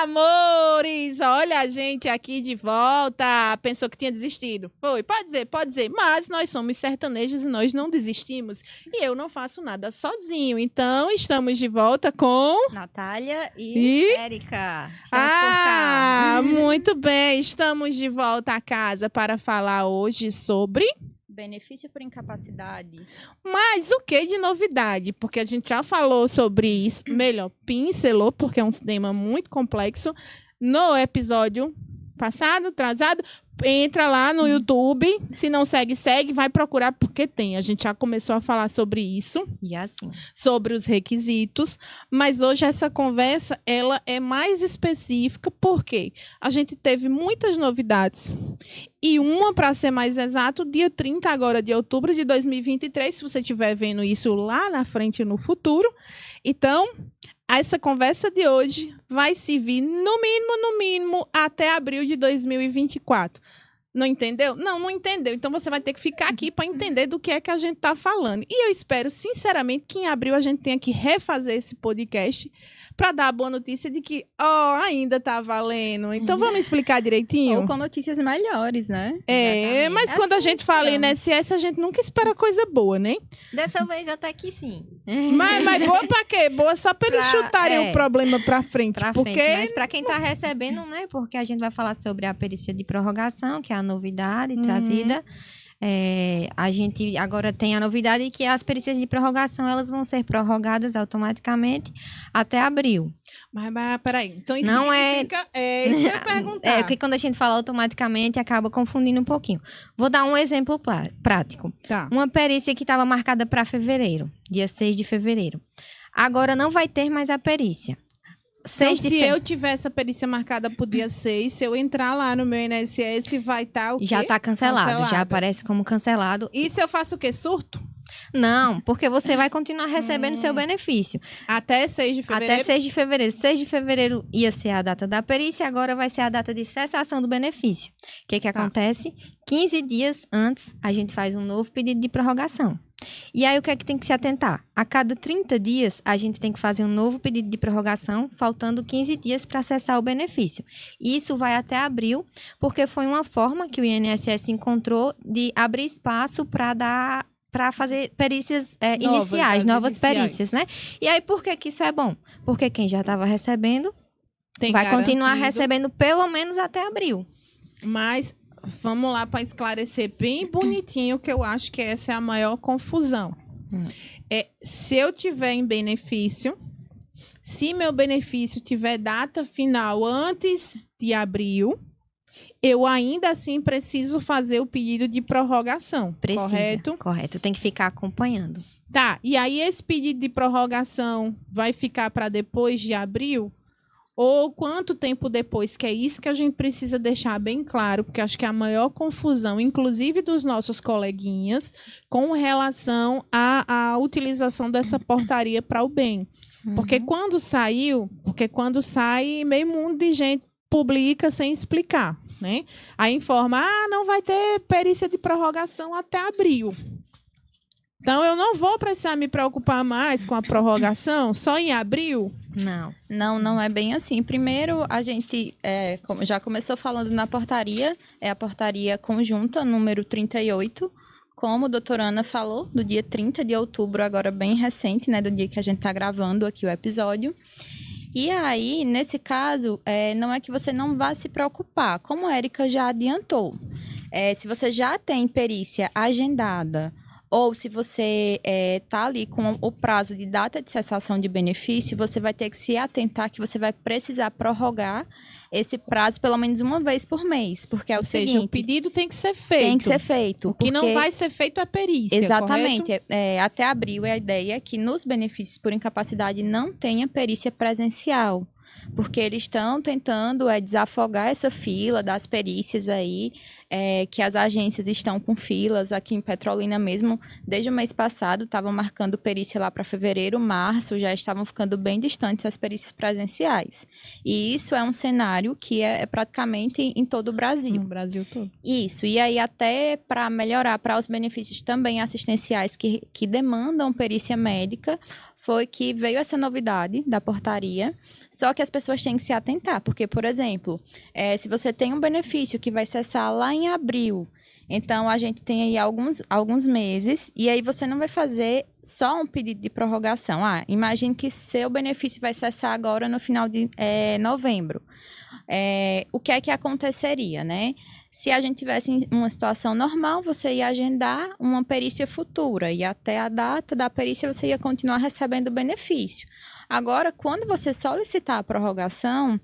Amores, olha a gente aqui de volta. Pensou que tinha desistido? Foi, pode dizer. Mas nós somos sertanejos e nós não desistimos. E eu não faço nada sozinho. Então, estamos de volta com... Natália e Érica. Estamos por Ah, cá. muito bem. Estamos de volta a casa para falar hoje sobre... Benefício por incapacidade. Mas o que de novidade? Porque a gente já falou sobre isso, melhor, pincelou, porque é um tema muito complexo, no episódio passado, atrasado. Entra lá no YouTube, se não segue, vai procurar, porque tem. A gente já começou a falar sobre isso. E assim. Sobre os requisitos, mas hoje essa conversa, ela é mais específica, porque a gente teve muitas novidades. E uma, para ser mais exato, dia 30 agora de outubro de 2023, se você estiver vendo isso lá na frente, no futuro. Então, essa conversa de hoje vai servir, no mínimo, até abril de 2024. Não entendeu? Não entendeu. Então, você vai ter que ficar aqui para entender do que é que a gente está falando. E eu espero, sinceramente, que em abril a gente tenha que refazer esse podcast para dar a boa notícia de que, ainda tá valendo. Então, vamos explicar direitinho? Ou com notícias melhores, né? É, mas Exatamente. quando a Assim gente fala em esperamos. INSS, a gente nunca espera coisa boa, né? Dessa vez até que sim. Mas boa pra quê? Boa só pra eles chutarem o problema pra frente. Porque... Mas pra quem tá recebendo, né? Porque a gente vai falar sobre a perícia de prorrogação, que é a novidade trazida. A gente agora tem a novidade que as perícias de prorrogação, elas vão ser prorrogadas automaticamente até abril. Mas peraí. Então isso Não significa... É isso que eu ia perguntar. É, porque quando a gente fala automaticamente, acaba confundindo um pouquinho. Vou dar um exemplo prático. Tá. Uma perícia que estava marcada para fevereiro, dia 6 de fevereiro. Agora não vai ter mais a perícia. Então, se eu tiver essa perícia marcada pro dia 6, se eu entrar lá no meu INSS, vai estar o quê? Já está cancelado, já aparece como cancelado. E se eu faço o quê? Surto? Não, porque você vai continuar recebendo seu benefício. Até 6 de fevereiro? Até 6 de fevereiro. 6 de fevereiro ia ser a data da perícia, agora vai ser a data de cessação do benefício. O que acontece? 15 dias antes, a gente faz um novo pedido de prorrogação. E aí, o que é que tem que se atentar? A cada 30 dias, a gente tem que fazer um novo pedido de prorrogação, faltando 15 dias para acessar o benefício. E isso vai até abril, porque foi uma forma que o INSS encontrou de abrir espaço para fazer perícias novas perícias, né? E aí, por que isso é bom? Porque quem já estava recebendo vai continuar recebendo pelo menos até abril. Mas vamos lá para esclarecer bem bonitinho, que eu acho que essa é a maior confusão. Se eu tiver em benefício, se meu benefício tiver data final antes de abril, eu ainda assim preciso fazer o pedido de prorrogação, correto? Correto, tem que ficar acompanhando. Tá, e aí esse pedido de prorrogação vai ficar para depois de abril? Ou quanto tempo depois? Que é isso que a gente precisa deixar bem claro, porque acho que é a maior confusão, inclusive dos nossos coleguinhas, com relação à utilização dessa portaria para o bem. Porque quando sai, meio mundo de gente publica sem explicar, né? Aí informa, não vai ter perícia de prorrogação até abril. Então, eu não vou precisar me preocupar mais com a prorrogação só em abril? Não é bem assim. Primeiro, a gente já começou falando na portaria, é a portaria conjunta número 38, como a doutora Ana falou, do dia 30 de outubro, agora bem recente, né, do dia que a gente está gravando aqui o episódio. E aí, nesse caso, não é que você não vá se preocupar, como a Érica já adiantou. Se você já tem perícia agendada, ou se você está ali com o prazo de data de cessação de benefício, você vai ter que se atentar que você vai precisar prorrogar esse prazo pelo menos uma vez por mês, porque é o seguinte... o pedido tem que ser feito. Tem que ser feito. O que não vai ser feito é perícia, exatamente. Até abril é a ideia que nos benefícios por incapacidade não tenha perícia presencial, porque eles estão tentando desafogar essa fila das perícias aí, que as agências estão com filas aqui em Petrolina mesmo, desde o mês passado, estavam marcando perícia lá para fevereiro, março, já estavam ficando bem distantes as perícias presenciais. E isso é um cenário que é praticamente em todo o Brasil. No Brasil todo. Isso, e aí até para melhorar, para os benefícios também assistenciais que demandam perícia médica, foi que veio essa novidade da portaria, só que as pessoas têm que se atentar, porque, por exemplo, se você tem um benefício que vai cessar lá em abril, então a gente tem aí alguns meses, e aí você não vai fazer só um pedido de prorrogação. Imagine que seu benefício vai cessar agora no final de novembro. O que é que aconteceria, né? Se a gente tivesse uma situação normal, você ia agendar uma perícia futura e até a data da perícia você ia continuar recebendo o benefício. Agora, quando você solicitar a prorrogação,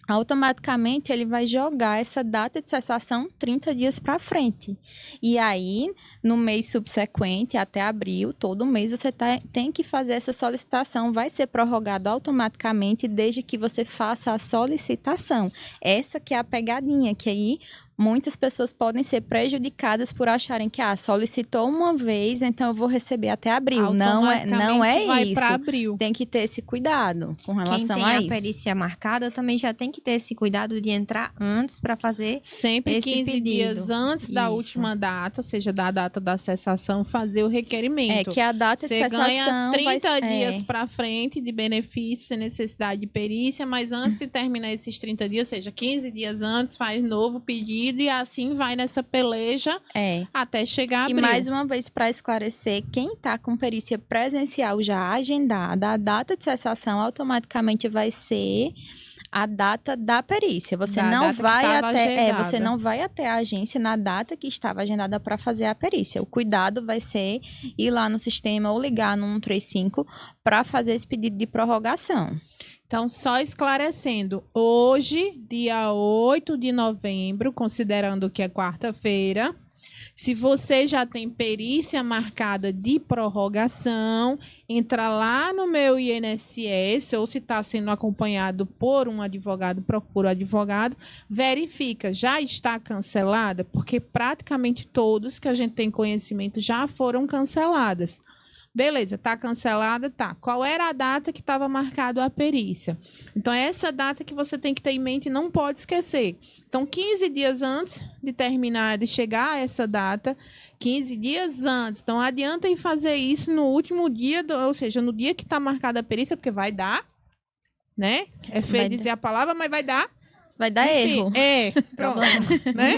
automaticamente ele vai jogar essa data de cessação 30 dias para frente. E aí, no mês subsequente, até abril, todo mês você tem que fazer essa solicitação. Vai ser prorrogado automaticamente desde que você faça a solicitação. Essa que é a pegadinha, que aí muitas pessoas podem ser prejudicadas por acharem que solicitou uma vez, então eu vou receber até abril. Não é vai isso. Para abril. Tem que ter esse cuidado com relação a isso. Quem tem a perícia marcada também já tem que ter esse cuidado de entrar antes para fazer sempre esse 15 pedido. dias antes da última data, ou seja, da data da cessação, fazer o requerimento. Que a data de cessação ganha 30 dias para frente de benefício sem necessidade de perícia, mas antes de terminar esses 30 dias, ou seja, 15 dias antes, faz novo pedido e assim vai nessa peleja até chegar a abril. E mais uma vez, para esclarecer, quem está com perícia presencial já agendada, a data de cessação automaticamente vai ser a data da perícia. Você não vai até a agência na data que estava agendada para fazer a perícia. O cuidado vai ser ir lá no sistema ou ligar no 135 para fazer esse pedido de prorrogação. Então, só esclarecendo, hoje, dia 8 de novembro, considerando que é quarta-feira, se você já tem perícia marcada de prorrogação, entra lá no meu INSS, ou se está sendo acompanhado por um advogado, procura o advogado, verifica, já está cancelada? Porque praticamente todos que a gente tem conhecimento já foram canceladas. Beleza, tá cancelada, tá. Qual era a data que estava marcado a perícia? Então, é essa data que você tem que ter em mente e não pode esquecer. Então, 15 dias antes de terminar, de chegar a essa data, 15 dias antes. Então, adianta em fazer isso no último dia, ou seja, no dia que está marcada a perícia, porque vai dar, né? É feio dizer a palavra, mas vai dar. Vai dar erro. Problema, né?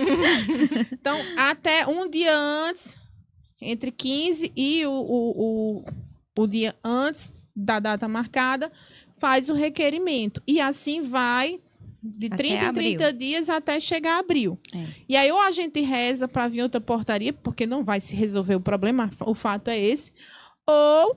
Então, até um dia antes, entre 15 e o dia antes da data marcada, faz o requerimento. E assim vai de 30 em 30 dias até chegar a abril. E aí, ou a gente reza para vir outra portaria, porque não vai se resolver o problema, o fato é esse, ou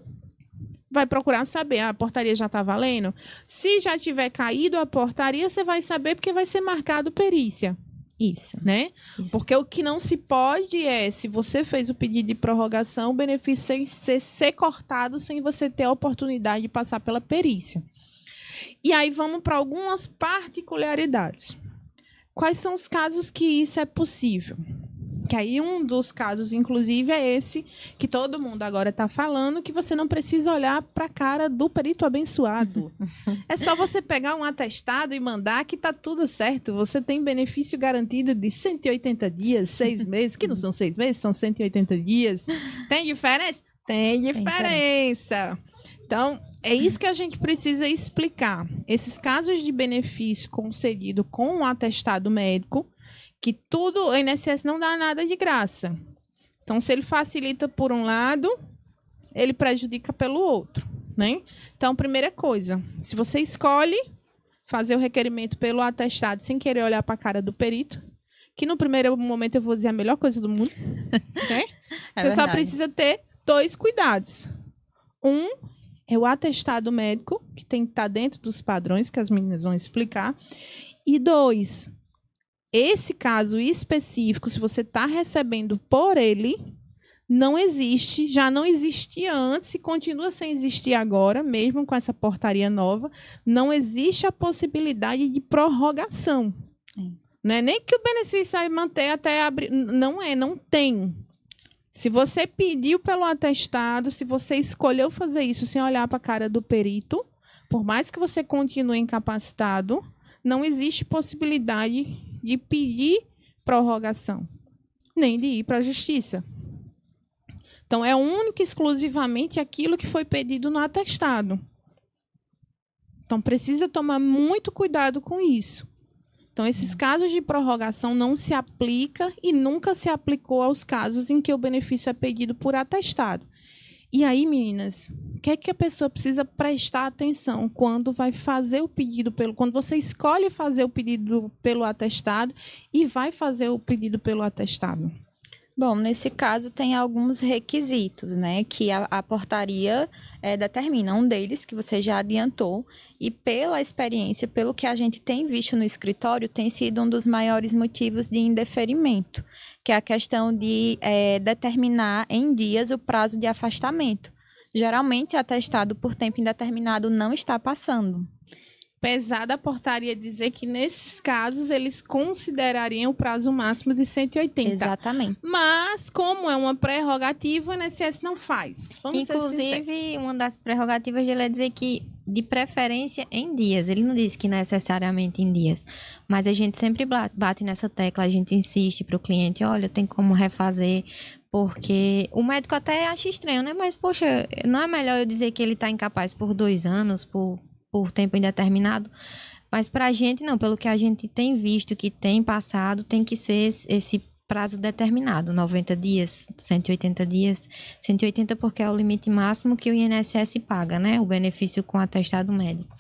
vai procurar saber, a portaria já está valendo? Se já tiver caído a portaria, você vai saber porque vai ser marcado perícia. Isso. Né? Isso. Porque o que não se pode se você fez o pedido de prorrogação, o benefício ser cortado sem você ter a oportunidade de passar pela perícia. E aí vamos para algumas particularidades. Quais são os casos que isso é possível? Que aí um dos casos, inclusive, é esse que todo mundo agora está falando, que você não precisa olhar para a cara do perito abençoado. É só você pegar um atestado e mandar que está tudo certo. Você tem benefício garantido de 180 dias, 6 meses, que não são 6 meses, são 180 dias. Tem diferença? Tem diferença. Então, é isso que a gente precisa explicar. Esses casos de benefício concedido com um atestado médico, que tudo, o INSS não dá nada de graça. Então, se ele facilita por um lado, ele prejudica pelo outro, né? Então, primeira coisa, se você escolhe fazer o requerimento pelo atestado sem querer olhar para a cara do perito, que no primeiro momento eu vou dizer a melhor coisa do mundo, né? Você só precisa ter 2 cuidados. Um é o atestado médico, que tem que estar dentro dos padrões que as meninas vão explicar. E 2, esse caso específico, se você está recebendo por ele, não existe, já não existia antes e continua sem existir agora, mesmo com essa portaria nova, não existe a possibilidade de prorrogação. Não é nem que o benefício vai manter até abrir, não tem. Se você pediu pelo atestado, se você escolheu fazer isso sem olhar para a cara do perito, por mais que você continue incapacitado, não existe possibilidade de pedir prorrogação, nem de ir para a justiça. Então, é único e exclusivamente aquilo que foi pedido no atestado. Então, precisa tomar muito cuidado com isso. Então, esses casos de prorrogação não se aplica e nunca se aplicou aos casos em que o benefício é pedido por atestado. E aí, meninas, o que é que a pessoa precisa prestar atenção quando vai fazer o pedido quando você escolhe fazer o pedido pelo atestado e vai fazer o pedido pelo atestado? Bom, nesse caso tem alguns requisitos, né, que a portaria determina. Um deles, que você já adiantou, e pela experiência, pelo que a gente tem visto no escritório, tem sido um dos maiores motivos de indeferimento, que é a questão de determinar em dias o prazo de afastamento. Geralmente, atestado por tempo indeterminado não está passando. Apesar da portaria dizer que, nesses casos, eles considerariam o prazo máximo de 180. Exatamente. Mas, como é uma prerrogativa, o INSS não faz. Inclusive, uma das prerrogativas dele é dizer que, de preferência, em dias. Ele não disse que necessariamente em dias. Mas a gente sempre bate nessa tecla, a gente insiste para o cliente, olha, tem como refazer, porque o médico até acha estranho, né? Mas, poxa, não é melhor eu dizer que ele está incapaz por 2 anos, por tempo indeterminado, mas para a gente não, pelo que a gente tem visto que tem passado, tem que ser esse prazo determinado, 90 dias, 180 dias, 180 porque é o limite máximo que o INSS paga, né? O benefício com atestado médico.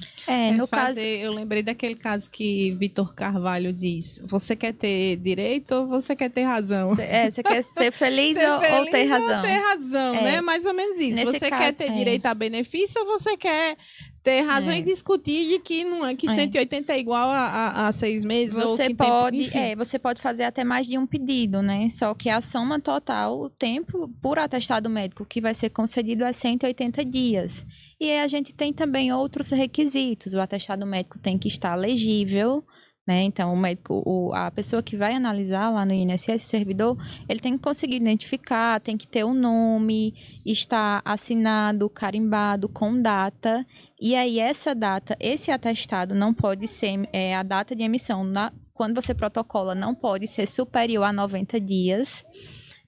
No caso... Eu lembrei daquele caso que Vitor Carvalho diz, você quer ter direito ou você quer ter razão? Você quer ser feliz, ou ter razão? Ou ter razão, né? Mais ou menos isso. Nesse você caso, quer ter direito a benefício ou você quer ter razão e discutir de que não é que 180 é igual a 6 meses ou que você pode fazer até mais de um pedido, né? Só que a soma total, o tempo por atestado médico que vai ser concedido é 180 dias. E aí a gente tem também outros requisitos. O atestado médico tem que estar legível, né? Então, o médico, a pessoa que vai analisar lá no INSS, o servidor, ele tem que conseguir identificar, tem que ter o nome, estar assinado, carimbado, com data. E aí, essa data, esse atestado não pode ser, a data de emissão, quando você protocola, não pode ser superior a 90 dias.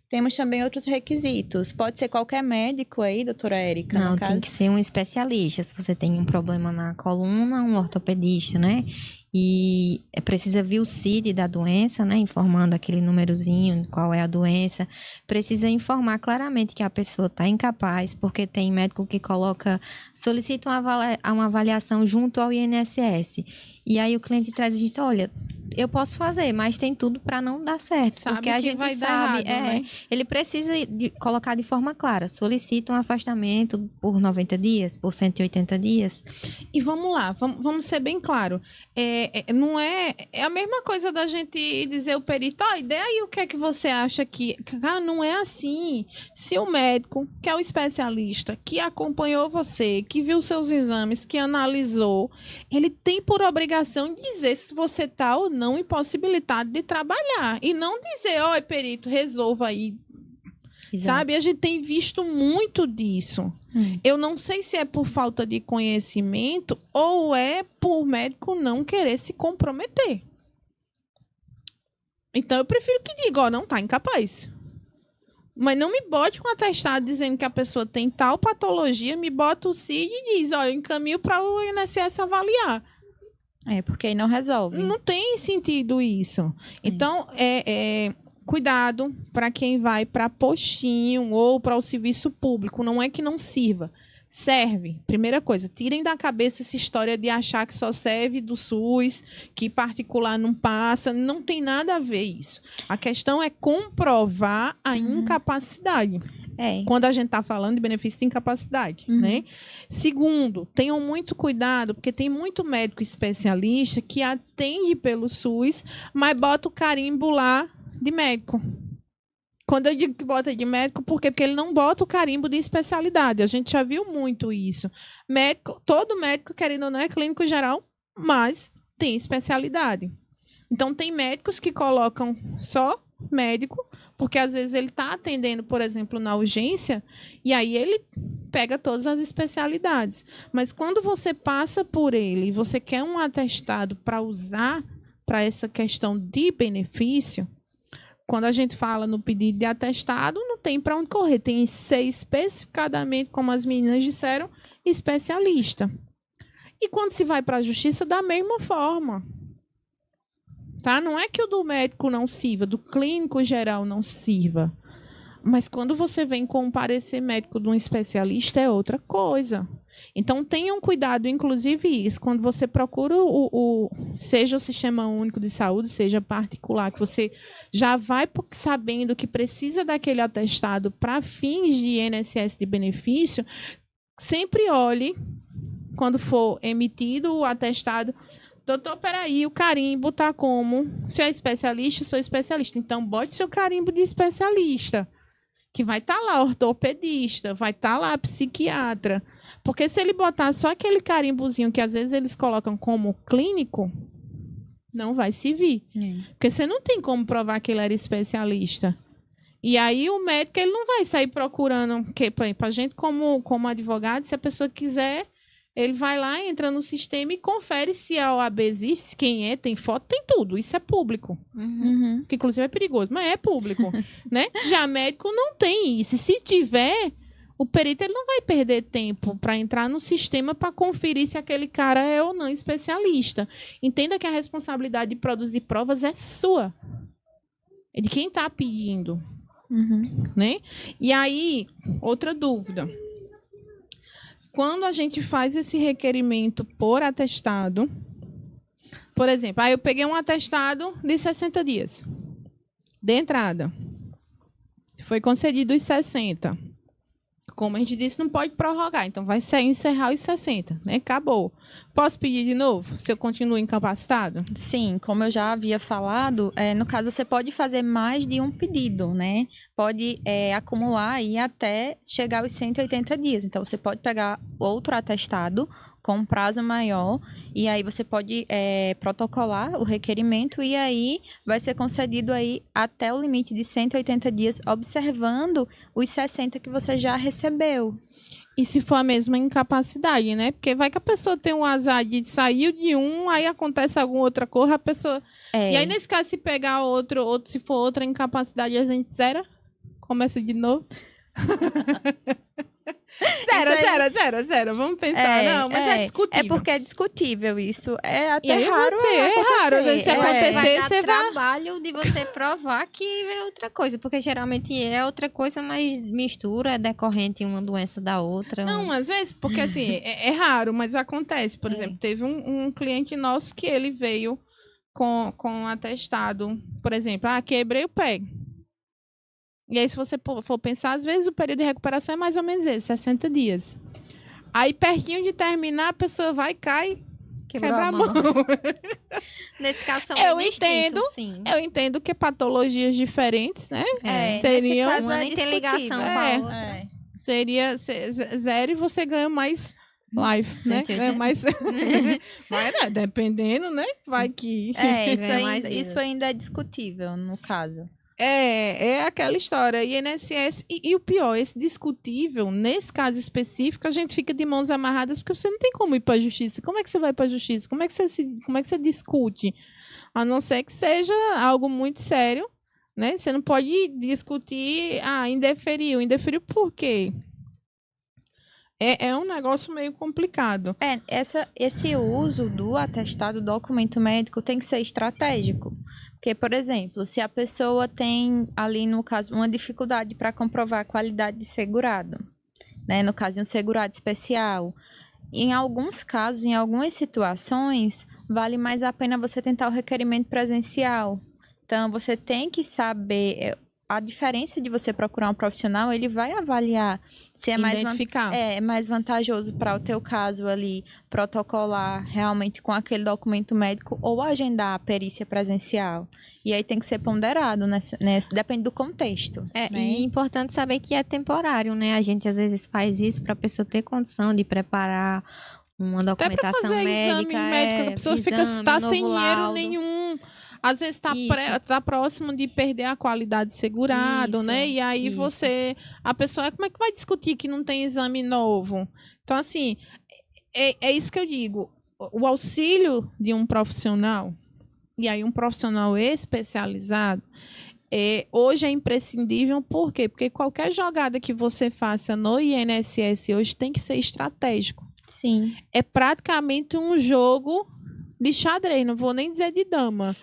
Temos também outros requisitos. Pode ser qualquer médico aí, doutora Érica? Não, tem que ser um especialista. Se você tem um problema na coluna, um ortopedista, né? E precisa vir o CID da doença, né? Informando aquele númerozinho, qual é a doença. Precisa informar claramente que a pessoa está incapaz, porque tem médico que solicita uma avaliação junto ao INSS. E aí o cliente traz a gente, olha, eu posso fazer, mas tem tudo para não dar certo. Porque a gente sabe, né? Ele precisa colocar de forma clara, solicita um afastamento por 90 dias, por 180 dias. E vamos lá, vamos ser bem claro. Não é a mesma coisa da gente dizer o perito, e daí o que é que você acha que... não é assim. Se o médico, que é o especialista, que acompanhou você, que viu seus exames, que analisou, ele tem por obrigação de dizer se você está ou não impossibilitado de trabalhar. E não dizer, perito, resolva aí. Exato. Sabe? A gente tem visto muito disso. Eu não sei se é por falta de conhecimento ou é por médico não querer se comprometer. Então, eu prefiro que diga, não está incapaz. Mas não me bote um atestado dizendo que a pessoa tem tal patologia, me bota o CID e diz, eu encaminho para o INSS avaliar. Porque aí não resolve. Não tem sentido isso. Então, cuidado para quem vai para postinho ou para o serviço público. Não é que não sirva. Serve. Primeira coisa, tirem da cabeça essa história de achar que só serve do SUS, que particular não passa. Não tem nada a ver isso. A questão é comprovar a incapacidade. Quando a gente está falando de benefício de incapacidade, né? Segundo, tenham muito cuidado, porque tem muito médico especialista que atende pelo SUS, mas bota o carimbo lá de médico. Quando eu digo que bota de médico, por quê? Porque ele não bota o carimbo de especialidade. A gente já viu muito isso. Todo médico, querendo ou não, é clínico geral, mas tem especialidade. Então, tem médicos que colocam só médico, porque às vezes ele está atendendo, por exemplo, na urgência, e aí ele pega todas as especialidades. Mas quando você passa por ele e você quer um atestado para usar para essa questão de benefício, quando a gente fala no pedido de atestado, não tem para onde correr. Tem que ser especificadamente, como as meninas disseram, especialista. E quando se vai para a justiça, da mesma forma. Tá? Não é que o do médico não sirva, do clínico geral não sirva. Mas quando você vem com um parecer médico de um especialista, é outra coisa. Então, tenham cuidado, inclusive isso, quando você procura seja o Sistema Único de Saúde, seja particular, que você já vai sabendo que precisa daquele atestado para fins de INSS de benefício, sempre olhe, quando for emitido o atestado, doutor, peraí, o carimbo está como? Se é especialista, sou especialista. Então, bote seu carimbo de especialista, que vai estar lá ortopedista, vai estar lá psiquiatra. Porque se ele botar só aquele carimbozinho que às vezes eles colocam como clínico, não vai servir. Porque você não tem como provar que ele era especialista. E aí o médico ele não vai sair procurando, porque para a gente como advogado, se a pessoa quiser, ele vai lá, entra no sistema e confere se a OAB existe, quem é, tem foto, tem tudo. Isso é público. Que inclusive é perigoso, mas é público. Né? Já médico não tem isso. E se tiver, o perito ele não vai perder tempo para entrar no sistema para conferir se aquele cara é ou não especialista. Entenda que a responsabilidade de produzir provas é sua. É de quem está pedindo. Né? E aí, outra dúvida. Quando a gente faz esse requerimento por atestado, por exemplo, aí eu peguei um atestado de 60 dias de entrada. Foi concedido os 60. Como a gente disse, não pode prorrogar, então vai encerrar os 60, né? Acabou. Posso pedir de novo, se eu continuo incapacitado? Sim, como eu já havia falado, no caso você pode fazer mais de um pedido, né? Pode acumular aí até chegar aos 180 dias. Então, você pode pegar outro atestado com um prazo maior e aí você pode protocolar o requerimento e aí vai ser concedido aí até o limite de 180 dias, observando os 60 que você já recebeu. E se for a mesma incapacidade, né? Porque vai que a pessoa tem um azar de sair de um, aí acontece alguma outra coisa, a pessoa... E aí, nesse caso, se pegar outro, se for outra incapacidade, a gente zera? Começa de novo? Zero. Vamos pensar. Não, mas é discutível. É porque é discutível isso. É até e aí raro. É raro. Se acontecer, vai dar você vai... trabalho de você provar que é outra coisa. Porque geralmente é outra coisa, mas mistura, é decorrente uma doença da outra. Não, às vezes, porque assim, é raro, mas acontece. Por exemplo, teve um cliente nosso que ele veio com um atestado. Por exemplo, quebrei o pé. E aí, se você for pensar, às vezes o período de recuperação é mais ou menos esse, 60 dias. Aí, pertinho de terminar, a pessoa vai, cai, quebra a mão. Nesse caso, são eu entendo que patologias diferentes, né? Seriam... Uma não tem ligação com a outra. Seria zero e você ganha mais life, né? Ganha mais... Mas, dependendo, né? Vai que... Isso ainda é discutível, no caso. É aquela história. INSS, e o pior, esse discutível, nesse caso específico, a gente fica de mãos amarradas porque você não tem como ir para a justiça. Como é que você vai para a justiça? Como é que você discute? A não ser que seja algo muito sério, né? Você não pode discutir, indeferiu. Indeferiu por quê? É um negócio meio complicado. Esse uso do atestado, documento médico, tem que ser estratégico. Porque, por exemplo, se a pessoa tem ali, no caso, uma dificuldade para comprovar a qualidade de segurado, né? No caso de um segurado especial, em alguns casos, em algumas situações, vale mais a pena você tentar o requerimento presencial. Então, você tem que saber... A diferença de você procurar um profissional, ele vai avaliar se é mais vantajoso para o teu caso ali protocolar realmente com aquele documento médico ou agendar a perícia presencial. E aí tem que ser ponderado, depende do contexto. Né? E é importante saber que é temporário, né? A gente às vezes faz isso para a pessoa ter condição de preparar uma documentação médica. Exame médico, a pessoa está sem dinheiro nenhum. Às vezes tá próximo de perder a qualidade de segurado, né? E aí a pessoa, como é que vai discutir que não tem exame novo? Então, assim, é isso que eu digo. O auxílio de um profissional, e aí um profissional especializado, hoje é imprescindível, por quê? Porque qualquer jogada que você faça no INSS hoje tem que ser estratégico. Sim. É praticamente um jogo de xadrez, não vou nem dizer de dama,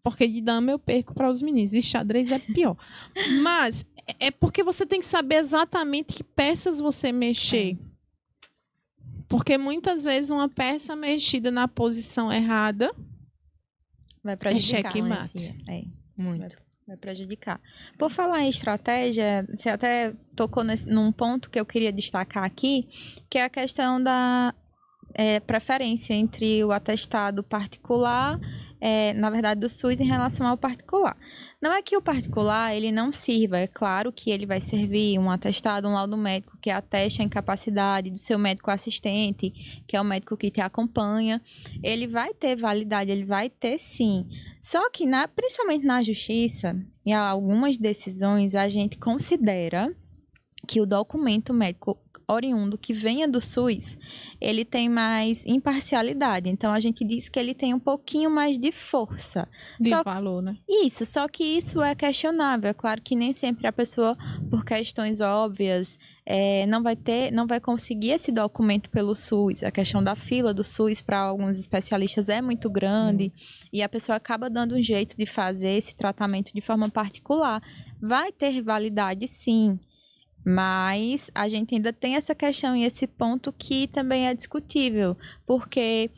porque de dama eu perco para os meninos, de xadrez é pior. Mas é porque você tem que saber exatamente que peças você mexer. Porque muitas vezes uma peça mexida na posição errada Vai prejudicar. checkmate. Muito. Vai prejudicar. Por falar em estratégia, você até tocou num ponto que eu queria destacar aqui, que é a questão da preferência entre o atestado particular, na verdade, do SUS em relação ao particular. Não é que o particular ele não sirva, é claro que ele vai servir um atestado, um laudo médico que atesta a incapacidade do seu médico assistente, que é o médico que te acompanha. Ele vai ter validade, ele vai ter sim. Só que, principalmente na justiça, em algumas decisões, a gente considera que o documento médico oriundo que venha do SUS, ele tem mais imparcialidade. Então, a gente diz que ele tem um pouquinho mais de força. De valor, né? Isso, só que isso é questionável. É claro que nem sempre a pessoa, por questões óbvias, não vai conseguir esse documento pelo SUS. A questão da fila do SUS para alguns especialistas é muito grande e a pessoa acaba dando um jeito de fazer esse tratamento de forma particular. Vai ter validade, sim. Mas a gente ainda tem essa questão e esse ponto que também é discutível, porque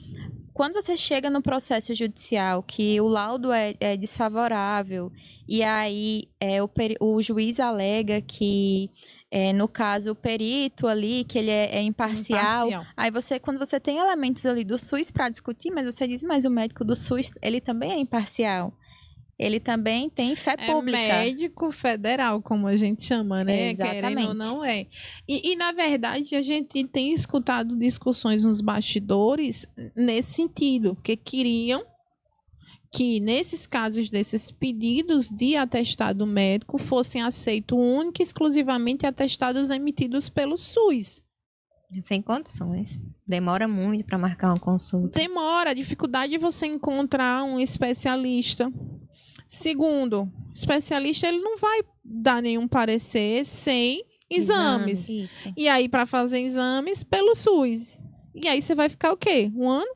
quando você chega no processo judicial que o laudo é desfavorável e aí o juiz alega que, no caso, o perito ali, que ele é imparcial, aí quando você tem elementos ali do SUS para discutir, mas você diz, mas o médico do SUS, ele também é imparcial. Ele também tem fé pública. É médico federal, como a gente chama, né? Exatamente. Querendo ou não é. E, na verdade, a gente tem escutado discussões nos bastidores nesse sentido, porque queriam que, nesses casos desses pedidos de atestado médico, fossem aceitos única e exclusivamente atestados emitidos pelo SUS. Sem condições. Demora muito para marcar uma consulta. Demora, a dificuldade de você encontrar um especialista. Segundo, especialista ele não vai dar nenhum parecer sem exames. Isso. E aí, para fazer exames pelo SUS. E aí você vai ficar o quê? Um ano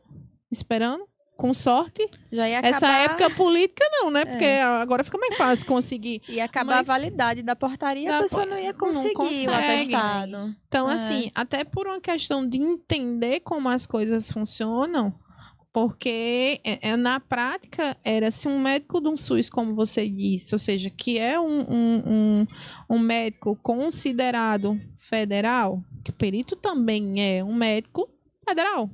esperando? Com sorte? Já ia acabar... Essa época política não, né? Porque agora fica mais fácil conseguir. Ia acabar a validade da portaria, a pessoa não ia conseguir o atestado. Então, assim, até por uma questão de entender como as coisas funcionam, porque na prática era-se um médico de um SUS, como você disse, ou seja, que é um médico considerado federal, que o perito também é um médico federal.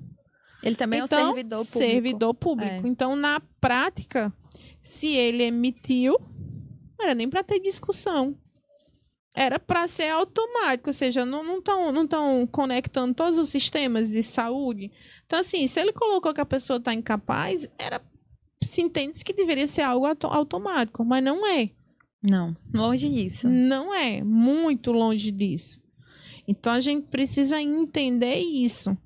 Ele também é um servidor público. Servidor público. Então, na prática, se ele emitiu, não era nem para ter discussão. Era para ser automático, ou seja, não estão conectando todos os sistemas de saúde. Então, assim, se ele colocou que a pessoa está incapaz, se entende que deveria ser algo automático, mas não é. Não, longe disso. Não é, muito longe disso. Então, a gente precisa entender isso.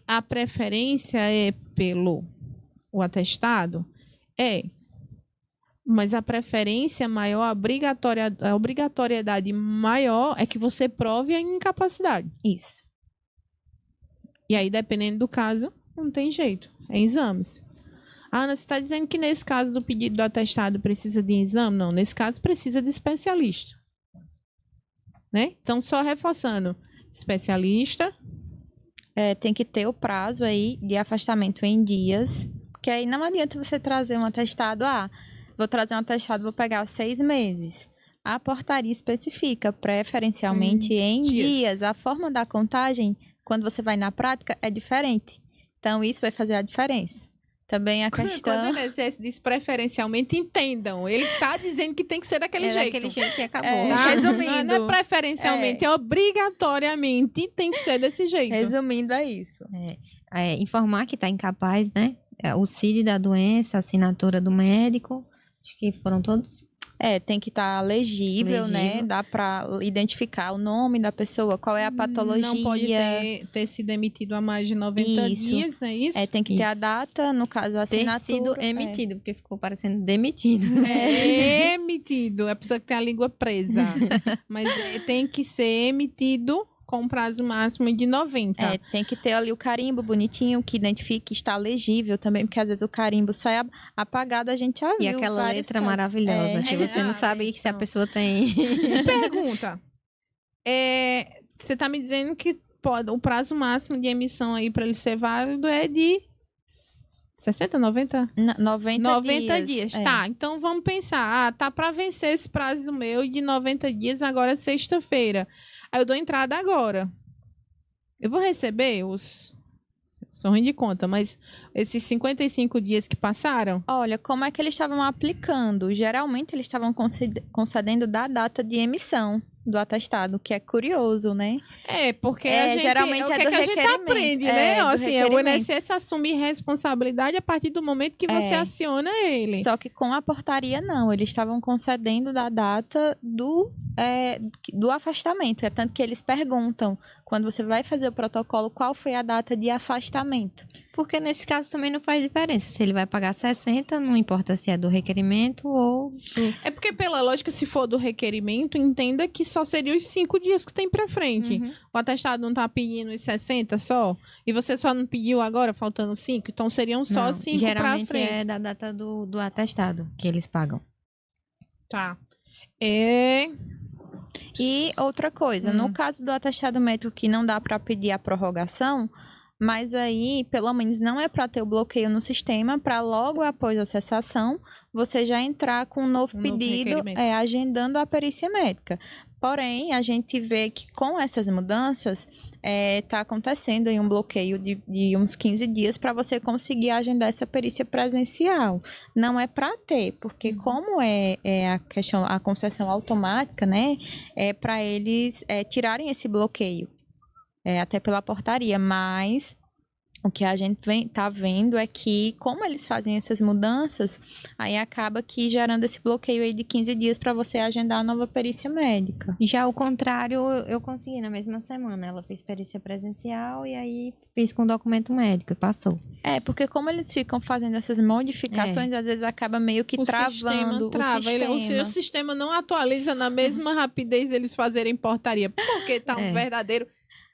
A preferência é pelo o atestado? Mas a preferência maior, a obrigatoriedade maior é que você prove a incapacidade. Isso. E aí, dependendo do caso, não tem jeito. É exames. Ana, você está dizendo que nesse caso do pedido do atestado precisa de exame? Não, nesse caso precisa de especialista. Né? Então, só reforçando. Especialista. Tem que ter o prazo aí de afastamento em dias. Porque aí não adianta você trazer um atestado, vou trazer um atestado, vou pegar 6 meses. A portaria especifica preferencialmente em dias. A forma da contagem, quando você vai na prática, é diferente. Então, isso vai fazer a diferença. Também a questão... Quando ele diz preferencialmente, entendam. Ele está dizendo que tem que ser daquele jeito. Daquele jeito e acabou. Tá? Resumindo. Não é preferencialmente, obrigatoriamente tem que ser desse jeito. Resumindo, é isso. Informar que está incapaz, né? O CID da doença, a assinatura do médico. Acho que foram todos. Tem que estar legível, né? Legível. Dá para identificar o nome da pessoa, qual é a patologia. Não pode ter sido emitido há mais de 90 Isso. dias, não é isso? Tem que ter a Isso. data, no caso, a Ter assinatura. sido emitido, porque ficou parecendo demitido. É emitido. É a pessoa que tem a língua presa. Mas tem que ser emitido com prazo máximo de 90. Tem que ter ali o carimbo bonitinho, que identifique que está legível também, porque às vezes o carimbo sai apagado, a gente já viu. E aquela vários letra casos. maravilhosa, que você não sabe se a atenção. pessoa tem. Pergunta. Você está me dizendo que o prazo máximo de emissão aí para ele ser válido é de 60, 90? 90 dias. Tá, então vamos pensar. Tá para vencer esse prazo meu de 90 dias, agora é sexta-feira. Aí eu dou entrada agora. Eu vou receber os... Sou ruim de conta, mas esses 55 dias que passaram... Olha, como é que eles estavam aplicando? Geralmente eles estavam concedendo da data de emissão do atestado, que é curioso, né? Porque a gente, geralmente o que é é do que a gente requerimento. aprende, né? Do Assim, o requerimento. INSS assume responsabilidade a partir do momento que você aciona ele. Só que com a portaria, não. Eles estavam concedendo da data do afastamento. É tanto que eles perguntam, quando você vai fazer o protocolo, qual foi a data de afastamento. Porque nesse caso também não faz diferença. Se ele vai pagar 60, não importa se é do requerimento ou... É porque, pela lógica, se for do requerimento, entenda que só seriam os 5 dias que tem pra frente. Uhum. O atestado não tá pedindo os 60 só? E você só não pediu agora, faltando 5? Então seriam só Não, 5 pra geralmente frente. é da data do atestado que eles pagam. Tá. E outra coisa, no caso do atestado médico que não dá para pedir a prorrogação, mas aí, pelo menos, não é para ter o bloqueio no sistema, para logo após a cessação, você já entrar com um novo pedido, requerimento. agendando a perícia médica. Porém, a gente vê que com essas mudanças, está acontecendo aí um bloqueio de uns 15 dias para você conseguir agendar essa perícia presencial. Não é para ter, porque como é a concessão automática, né, é para eles tirarem esse bloqueio, até pela portaria, mas o que a gente tá vendo é que, como eles fazem essas mudanças, aí acaba que gerando esse bloqueio aí de 15 dias para você agendar a nova perícia médica. Já o contrário, eu consegui na mesma semana. Ela fez perícia presencial e aí fiz com documento médico e passou. Porque como eles ficam fazendo essas modificações, às vezes acaba meio que travando trava. o sistema. O sistema não atualiza na mesma rapidez eles fazerem portaria, porque tá um verdadeiro...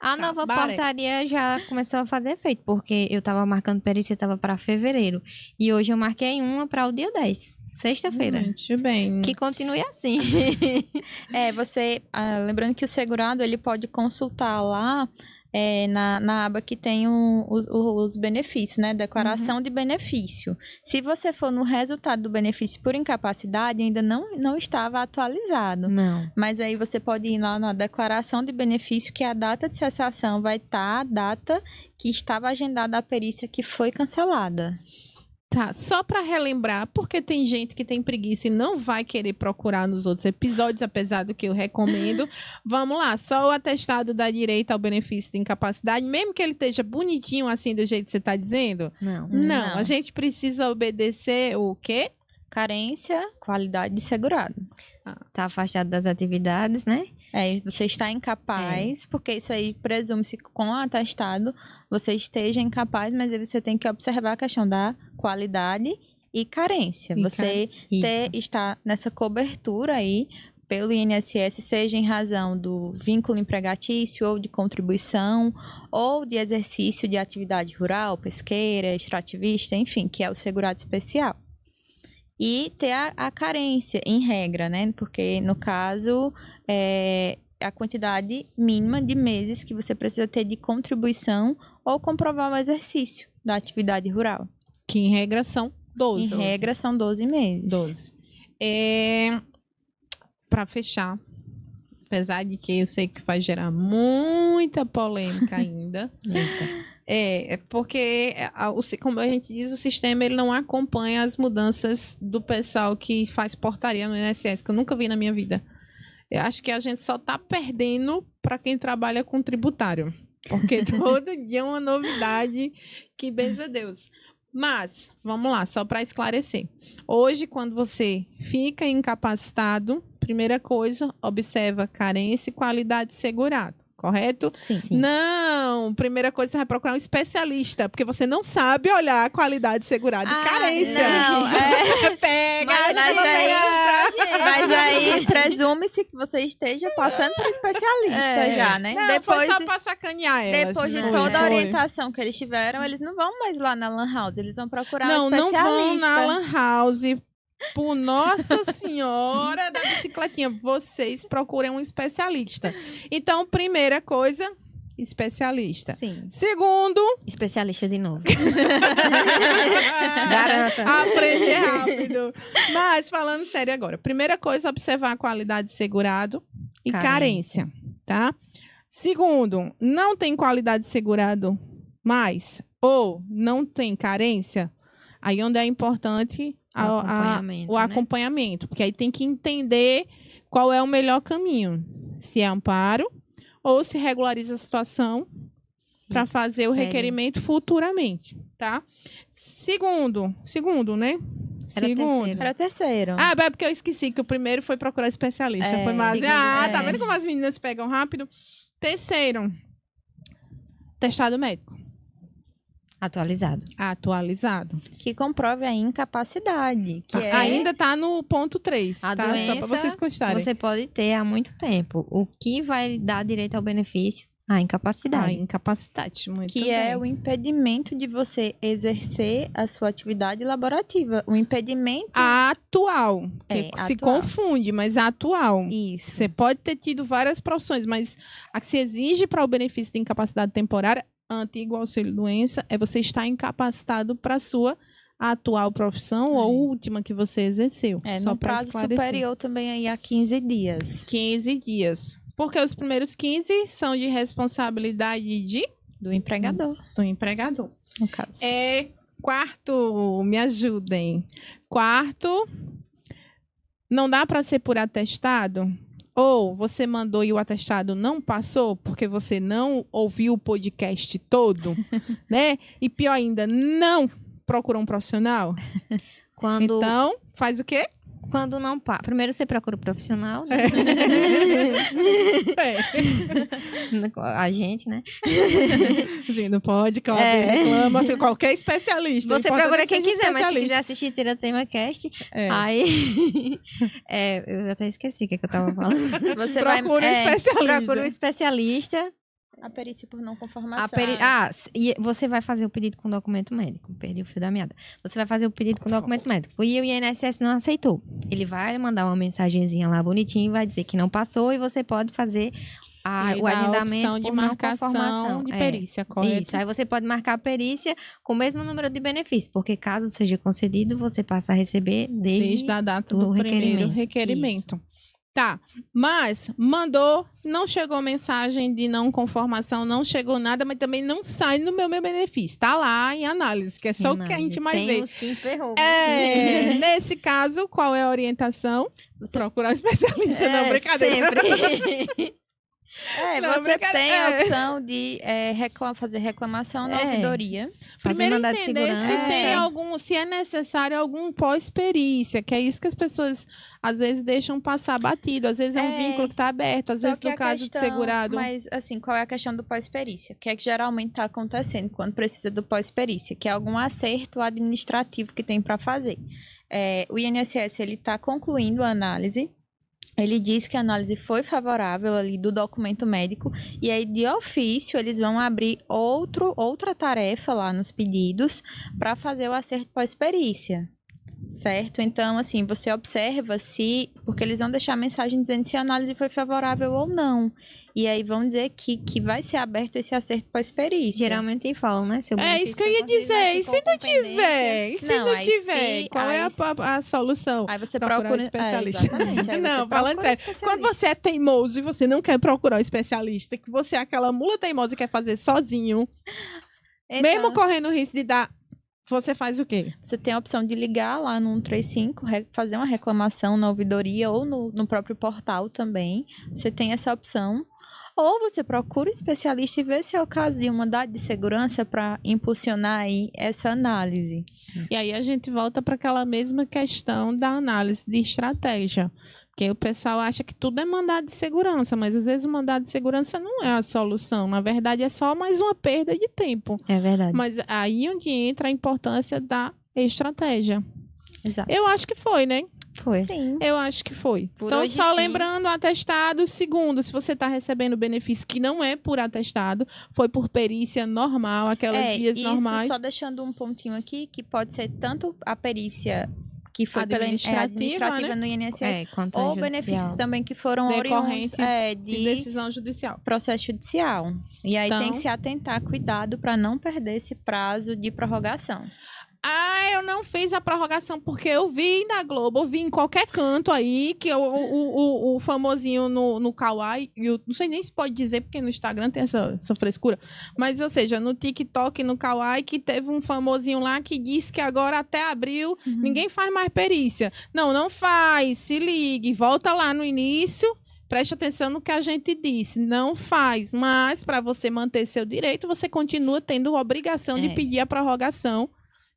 A nova Cabaré. portaria já começou a fazer efeito, porque eu tava marcando perícia, tava para fevereiro. E hoje eu marquei uma para o dia 10, sexta-feira. Muito bem. Que continue assim. Lembrando que o segurado, ele pode consultar lá na aba que tem os benefícios, né? Declaração de benefício. Se você for no resultado do benefício por incapacidade, ainda não estava atualizado. Não. Mas aí você pode ir lá na declaração de benefício, que a data de cessação vai estar a data que estava agendada a perícia que foi cancelada. Tá, só para relembrar, porque tem gente que tem preguiça e não vai querer procurar nos outros episódios, apesar do que eu recomendo. Vamos lá, só o atestado dá direito ao benefício de incapacidade, mesmo que ele esteja bonitinho assim do jeito que você está dizendo? Não. Não, a gente precisa obedecer o quê? Carência, qualidade de segurado. Tá afastado das atividades, né? Você está incapaz, porque isso aí presume-se que com o atestado você esteja incapaz, mas aí você tem que observar a questão da qualidade e carência. Você está nessa cobertura aí pelo INSS, seja em razão do vínculo empregatício ou de contribuição, ou de exercício de atividade rural, pesqueira, extrativista, enfim, que é o segurado especial. E ter a carência, em regra, né? Porque, no caso, a quantidade mínima de meses que você precisa ter de contribuição ou comprovar o exercício da atividade rural. Que, em regra, são 12. Em regra, são 12 meses. 12. Para fechar, apesar de que eu sei que vai gerar muita polêmica ainda... porque, como a gente diz, o sistema ele não acompanha as mudanças do pessoal que faz portaria no INSS, que eu nunca vi na minha vida. Eu acho que a gente só está perdendo para quem trabalha com tributário. Porque todo dia é uma novidade, que benza Deus. Mas, vamos lá, só para esclarecer. Hoje, quando você fica incapacitado, primeira coisa, observa carência e qualidade segurada, correto? Sim. Não, primeira coisa, você vai procurar um especialista, porque você não sabe olhar a qualidade segurada e carência. Não, Pega, mas aí presume-se que você esteja passando por especialista já, né? Não, foi só pra sacanear elas. Depois de Foi, toda a foi. orientação que eles tiveram, eles não vão mais lá na Lan House, eles vão procurar um Não especialista. vão na Lan House. Por Nossa Senhora da bicicletinha, vocês procurem um especialista. Então, primeira coisa, especialista. Sim. Segundo, Especialista de novo. Garanta. aprender rápido. Mas, falando sério agora, primeira coisa, observar a qualidade de segurado e carência, tá? Segundo, não tem qualidade de segurado mais ou não tem carência, aí onde é importante o acompanhamento, porque aí tem que entender qual é o melhor caminho. Se é amparo ou se regulariza a situação para fazer o requerimento futuramente, tá? Segundo, né? Era terceiro. Ah, é porque eu esqueci que o primeiro foi procurar especialista. Foi mais... Tá vendo como as meninas pegam rápido? Terceiro, testado médico. Atualizado. Que comprove a incapacidade. Que Ainda tá no ponto 3, A tá? doença, Só pra vocês constarem. você pode ter há muito tempo. O que vai dar direito ao benefício? A incapacidade. Muito que bem. é o impedimento de você exercer a sua atividade laborativa. O impedimento... Atual. Que se atual. confunde, mas atual. Isso. Você pode ter tido várias profissões, mas a que se exige para o benefício de incapacidade temporária, antigo auxílio-doença, é você estar incapacitado para a sua atual profissão ou última que você exerceu. No prazo superior também aí a 15 dias. 15 dias. Porque os primeiros 15 são de responsabilidade Do empregador. do empregador. No caso. Quarto, me ajudem. Quarto, não dá para ser por atestado? Ou você mandou e o atestado não passou porque você não ouviu o podcast todo, né? E pior ainda, não procurou um profissional? Então, faz o quê? Quando não passa. Primeiro você procura o profissional, né? A gente, né? Sim, não pode, Cláudia, reclama. Assim, qualquer especialista. Você procura quem quiser, mas se quiser assistir Tira Tema Cast, aí... eu até esqueci o que eu tava falando. Você procura um especialista. Procura um especialista. A perícia por não conformação. E você vai fazer o pedido com documento médico. Perdi o fio da meada. Você vai fazer o pedido com documento médico. E o INSS não aceitou. Ele vai mandar uma mensagenzinha lá bonitinha e vai dizer que não passou e você pode fazer o agendamento a opção de por marcação de perícia, correto? Isso. Aí você pode marcar a perícia com o mesmo número de benefícios, porque caso seja concedido, você passa a receber desde a data do primeiro requerimento. Isso. Tá, mas mandou, não chegou mensagem de não conformação, não chegou nada, mas também não sai no meu benefício. Tá lá em análise, que é só o que a gente mais vê. Nesse caso, qual é a orientação? Procurar um especialista, não, brincadeira. Sempre. Você tem a opção de fazer reclamação na ouvidoria. Primeiro entender se é necessário algum pós-perícia, que é isso que as pessoas às vezes deixam passar batido, às vezes é um vínculo que está aberto, às vezes no caso de segurado. Mas assim, qual é a questão do pós-perícia? O que é que geralmente está acontecendo quando precisa do pós-perícia? Que é algum acerto administrativo que tem para fazer. O INSS ele está concluindo a análise. Ele diz que a análise foi favorável ali do documento médico e aí de ofício eles vão abrir outra tarefa lá nos pedidos para fazer o acerto pós-perícia, certo? Então, assim, você observa porque eles vão deixar a mensagem dizendo se a análise foi favorável ou não. E aí vão dizer que vai ser aberto esse acerto pós-perícia. Geralmente falam, né? Isso que eu ia dizer. E se não tiver? Qual é a solução? Aí você procura um especialista. Não, falando sério. Quando você é teimoso e você não quer procurar um especialista, que você é aquela mula teimosa e quer fazer sozinho, mesmo correndo o risco de dar... Você faz o quê? Você tem a opção de ligar lá no 135, fazer uma reclamação na ouvidoria ou no próprio portal também. Você tem essa opção. Ou você procura um especialista e vê se é o caso de uma mandado de segurança para impulsionar aí essa análise. E aí a gente volta para aquela mesma questão da análise de estratégia. Porque o pessoal acha que tudo é mandado de segurança, mas às vezes o mandado de segurança não é a solução. Na verdade, é só mais uma perda de tempo. É verdade. Mas aí onde entra a importância da estratégia. Exato. Eu acho que foi, né? Foi. Sim. Eu acho que foi. Por Então, hoje, só sim. lembrando, atestado, segundo, se você está recebendo benefício que não é por atestado, foi por perícia normal, aquelas vias isso, normais. só deixando um pontinho aqui, que pode ser tanto a perícia que foi Administrativa, administrativa no INSS, Quanto a ou judicial. benefícios também que foram Decorrente oriundos de decisão judicial. processo judicial. E aí tem Então- que se atentar, cuidado para não perder esse prazo de prorrogação. Ah, eu não fiz a prorrogação porque eu vi na Globo, eu vi em qualquer canto aí, que o famosinho no Kawaii, eu não sei nem se pode dizer, porque no Instagram tem essa frescura, mas, ou seja, no TikTok, no Kawaii, que teve um famosinho lá que disse que agora até abril ninguém faz mais perícia. Não faz, se ligue, volta lá no início. Preste atenção no que a gente disse. Não faz, mas para você manter seu direito, você continua tendo a obrigação de pedir a prorrogação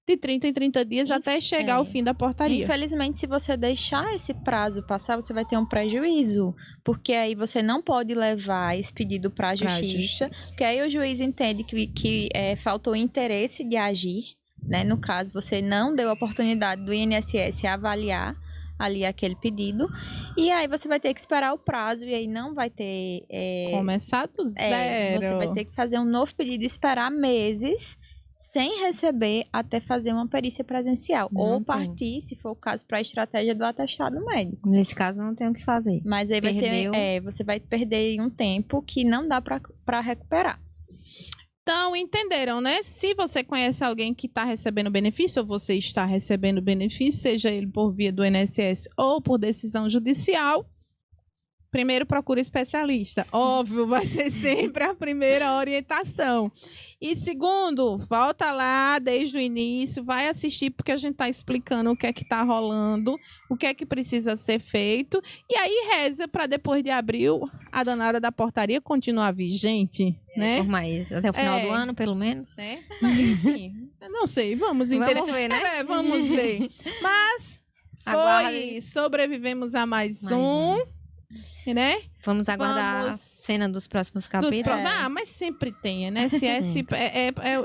de 30 em 30 dias até chegar ao fim da portaria. Infelizmente, se você deixar esse prazo passar, você vai ter um prejuízo. Porque aí você não pode levar esse pedido para a justiça. Porque aí o juiz entende que faltou interesse de agir. Né? No caso, você não deu a oportunidade do INSS avaliar ali aquele pedido. E aí você vai ter que esperar o prazo e aí não vai ter... Começar do zero. Você vai ter que fazer um novo pedido e esperar meses sem receber até fazer uma perícia presencial. Não ou tem. partir, se for o caso, para a estratégia do atestado médico. Nesse caso, não tem o que fazer. Mas aí Perdeu. você vai perder um tempo que não dá para recuperar. Então, entenderam, né? Se você conhece alguém que está recebendo benefício, ou você está recebendo benefício, seja ele por via do INSS ou por decisão judicial, primeiro procura especialista. Óbvio, vai ser sempre a primeira orientação. E segundo, volta lá desde o início, vai assistir, porque a gente está explicando o que é que está rolando, o que é que precisa ser feito. E aí reza para depois de abril, a danada da portaria continuar vigente, né? Por mais, até o final do ano, pelo menos. Né? Mas, enfim, eu não sei, vamos entender. Vamos ver, né? Vamos ver. Mas Aguardem. sobrevivemos a mais Mais um, né? Vamos aguardar a cena dos próximos capítulos. Mas sempre tem. INSS,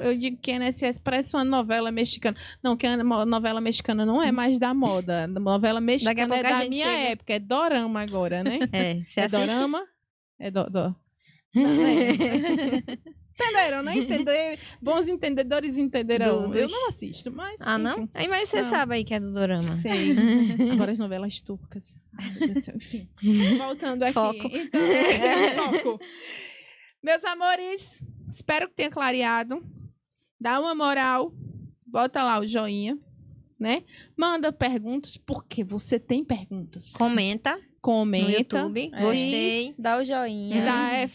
eu digo que INSS parece uma novela mexicana. Não, que a novela mexicana não é mais da moda. A novela mexicana pouco é a da gente minha chega. época. É dorama agora, né? Você É assiste? dorama? É Entenderam, né? Entenderam. Bons entendedores entenderão. Eu não assisto, mas... Ah, não? enfim. Aí, mas você Não. sabe aí que é do dorama. Sei. Agora as novelas turcas. Ai, meu Deus do céu. Enfim. Voltando aqui. Foco. Então, foco. Meus amores, espero que tenha clareado. Dá uma moral. Bota lá o joinha, né? Manda perguntas, porque você tem perguntas. Comenta no Comenta. YouTube. Gostei. Dá o joinha.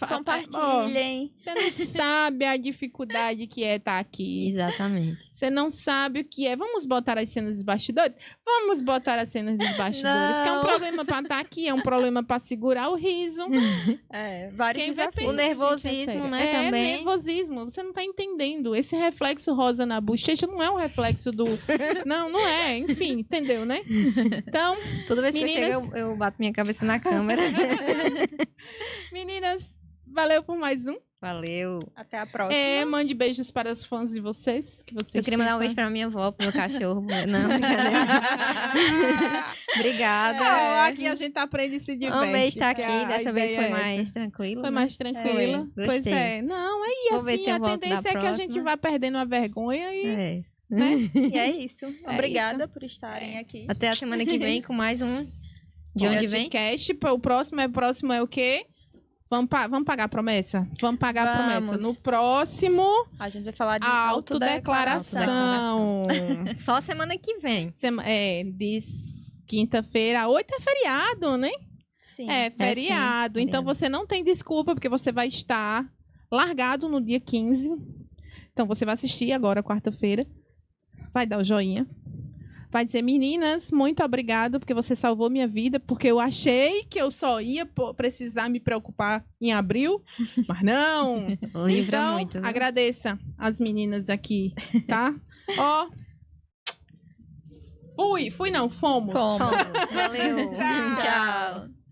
Compartilhem. Você não sabe a dificuldade que é estar aqui. Exatamente. Você não sabe o que é. Vamos botar as cenas dos bastidores? Vamos botar as cenas dos bastidores. Que é um Não. problema pra estar aqui, é um problema pra segurar o riso. Vários Quem vai desafios. O nervosismo, né, É também. nervosismo. Você não tá entendendo. Esse reflexo rosa na bochecha não é um reflexo do... Não é. Enfim, entendeu, né? Então, Toda vez que Meninas- eu chego, eu bato minha cabeça na câmera. meninas, valeu por mais um. Valeu. Até a próxima. Mande beijos para os fãs de vocês. Que vocês Eu queria mandar um têm beijo pra minha avó, pro meu cachorro. Não, brincadeira. Obrigada. Aqui a gente aprende e se diverte. Amei estar que aqui. a Dessa vez ideia foi é essa. mais tranquilo. Foi né? mais tranquila. Foi, Pois gostei. é. Não, e Vou ver assim, se eu a volto tendência da é que a gente próxima. vai perdendo a vergonha e... É. Né? E é isso. Obrigada por estarem aqui. Até a semana que vem com mais um. De onde vem? Podcast, o próximo é o quê? Vamos pagar a promessa? Vamos pagar a Vamos. promessa. No próximo, A gente vai falar de autodeclaração. Só semana que vem. De quinta-feira. 8 é feriado, né? Sim. É feriado. sim, Então feriado. você não tem desculpa, porque você vai estar largado no dia 15. Então você vai assistir agora, quarta-feira. Vai dar o joinha. vai dizer, meninas, muito obrigado, porque você salvou minha vida, porque eu achei que eu só ia precisar me preocupar em abril, mas não. Livra Então, muito. Viu? agradeça as meninas aqui, tá? Ó. Fomos. Fomos. Valeu. Tchau. Tchau.